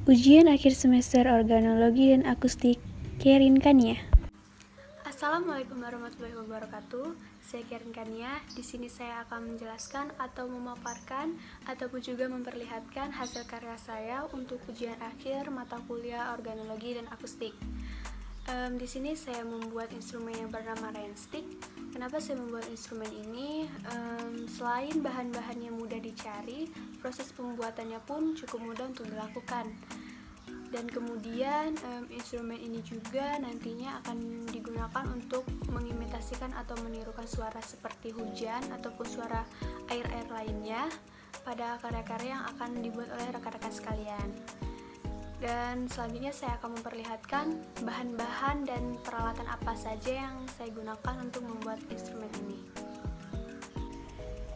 Ujian akhir semester Organologi dan Akustik, Kerin Kania. Assalamualaikum warahmatullahi wabarakatuh. Saya Kerin Kania. Di sini saya akan menjelaskan atau memaparkan ataupun juga memperlihatkan hasil karya saya untuk ujian akhir mata kuliah Organologi dan Akustik. Di sini saya membuat instrumen yang bernama Rainstick. Kenapa saya membuat instrumen ini? Selain bahan-bahannya mudah dicari, proses pembuatannya pun cukup mudah untuk dilakukan. Dan kemudian instrumen ini juga nantinya akan digunakan untuk mengimitasikan atau menirukan suara seperti hujan ataupun suara air-air lainnya pada karya-karya yang akan dibuat oleh rekan-rekan sekalian. Dan selanjutnya saya akan memperlihatkan bahan-bahan dan peralatan apa saja yang saya gunakan untuk membuat instrumen ini.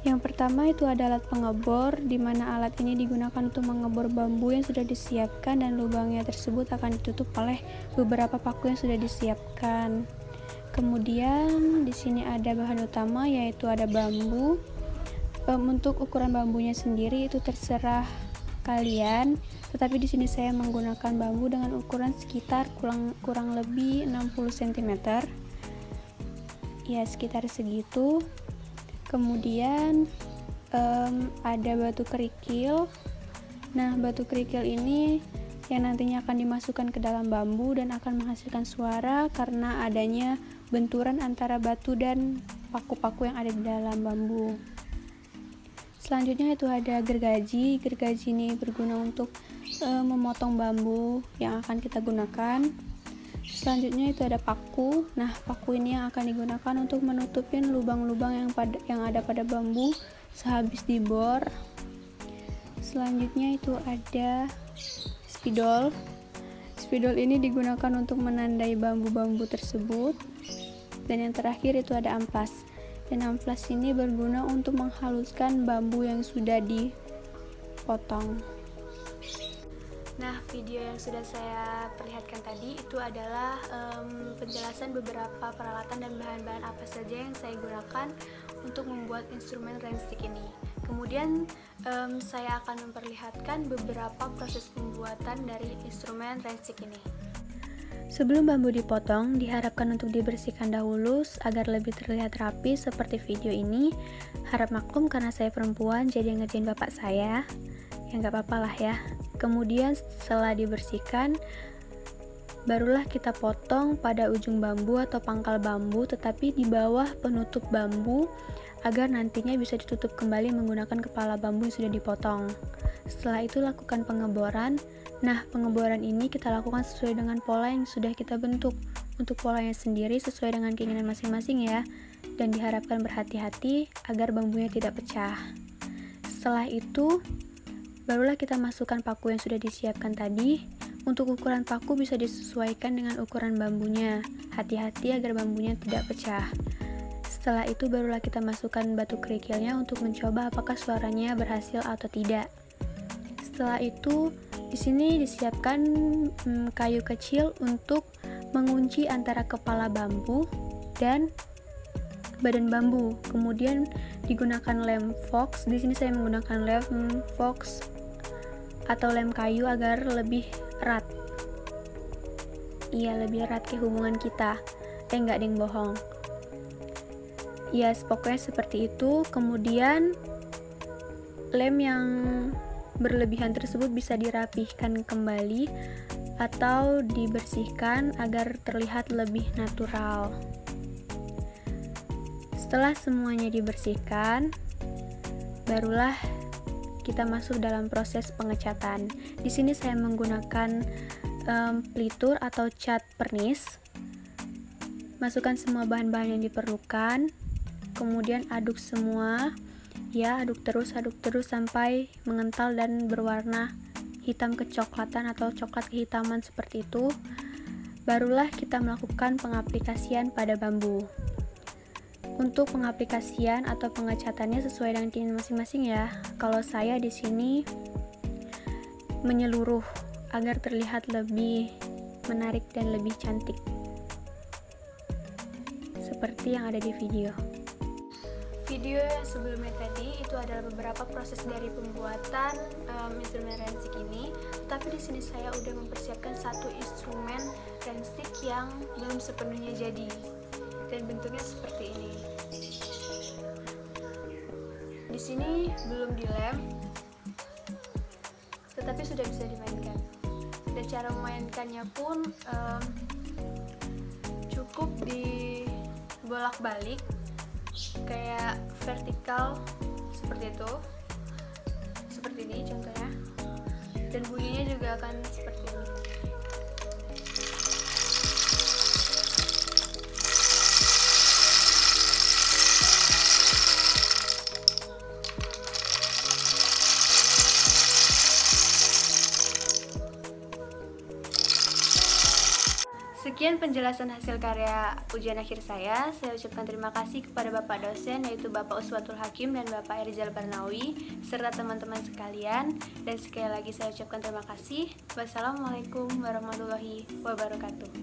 Yang pertama itu ada alat pengebor, di mana alat ini digunakan untuk mengebor bambu yang sudah disiapkan dan lubangnya tersebut akan ditutup oleh beberapa paku yang sudah disiapkan. Kemudian di sini ada bahan utama yaitu ada bambu. Untuk ukuran bambunya sendiri itu terserah kalian, tetapi di sini saya menggunakan bambu dengan ukuran sekitar kurang lebih 60 cm. Ya, sekitar segitu. Kemudian ada batu kerikil. Nah, batu kerikil ini yang nantinya akan dimasukkan ke dalam bambu dan akan menghasilkan suara karena adanya benturan antara batu dan paku-paku yang ada di dalam bambu. Selanjutnya itu ada gergaji. Gergaji ini berguna untuk memotong bambu yang akan kita gunakan. Selanjutnya itu ada paku. Nah, paku ini yang akan digunakan untuk menutupin lubang-lubang yang ada pada bambu sehabis dibor. Selanjutnya itu ada spidol. Spidol ini digunakan untuk menandai bambu-bambu tersebut. Dan yang terakhir itu ada amplas. Dan amplas ini berguna untuk menghaluskan bambu yang sudah dipotong. Nah, video yang sudah saya perlihatkan tadi itu adalah penjelasan beberapa peralatan dan bahan-bahan apa saja yang saya gunakan untuk membuat instrumen Rainstick ini. Kemudian saya akan memperlihatkan beberapa proses pembuatan dari instrumen Rainstick ini. Sebelum bambu dipotong, diharapkan untuk dibersihkan dahulu agar lebih terlihat rapi seperti video ini. Harap maklum karena saya perempuan, jadi ngerjain bapak saya. Ya nggak apa-apa lah ya. Kemudian setelah dibersihkan, barulah kita potong pada ujung bambu atau pangkal bambu, tetapi di bawah penutup bambu agar nantinya bisa ditutup kembali menggunakan kepala bambu yang sudah dipotong. Setelah itu lakukan pengeboran. Nah, pengeboran ini kita lakukan sesuai dengan pola yang sudah kita bentuk. Untuk polanya sendiri sesuai dengan keinginan masing-masing ya, dan diharapkan berhati-hati agar bambunya tidak pecah. Setelah itu barulah kita masukkan paku yang sudah disiapkan tadi. Untuk ukuran paku bisa disesuaikan dengan ukuran bambunya. Hati-hati agar bambunya tidak pecah. Setelah itu barulah kita masukkan batu kerikilnya untuk mencoba apakah suaranya berhasil atau tidak. Setelah itu di sini disiapkan kayu kecil untuk mengunci antara kepala bambu dan badan bambu. Kemudian digunakan lem fox. Di sini saya menggunakan lem fox atau lem kayu agar lebih erat. Iya, lebih erat ke hubungan kita. Enggak deng, bohong. Ya, pokoknya seperti itu. Kemudian lem yang berlebihan tersebut bisa dirapihkan kembali atau dibersihkan agar terlihat lebih natural. Setelah semuanya dibersihkan, barulah kita masuk dalam proses pengecatan. Di sini saya menggunakan pelitur atau cat pernis. Masukkan semua bahan-bahan yang diperlukan, kemudian aduk semua. Ya, aduk terus sampai mengental dan berwarna hitam kecoklatan atau coklat kehitaman seperti itu. Barulah kita melakukan pengaplikasian pada bambu. Untuk pengaplikasian atau pengecatannya sesuai dengan keinginan masing-masing ya. Kalau saya di sini menyeluruh agar terlihat lebih menarik dan lebih cantik. Seperti yang ada di video. video yang sebelumnya tadi itu adalah beberapa proses dari pembuatan instrumen rensik ini, tapi di sini saya udah mempersiapkan satu instrumen rensik yang belum sepenuhnya jadi dan bentuknya seperti ini. Di sini belum dilem, tetapi sudah bisa dimainkan. Dan cara memainkannya pun cukup dibolak-balik kayak vertikal seperti itu, seperti ini contohnya, dan bunyinya juga akan seperti ini. Sekian penjelasan hasil karya ujian akhir saya. Saya ucapkan terima kasih kepada Bapak dosen, yaitu Bapak Uswatul Hakim dan Bapak Erizal Barnawi, serta teman-teman sekalian. Dan sekali lagi saya ucapkan terima kasih. Wassalamualaikum warahmatullahi wabarakatuh.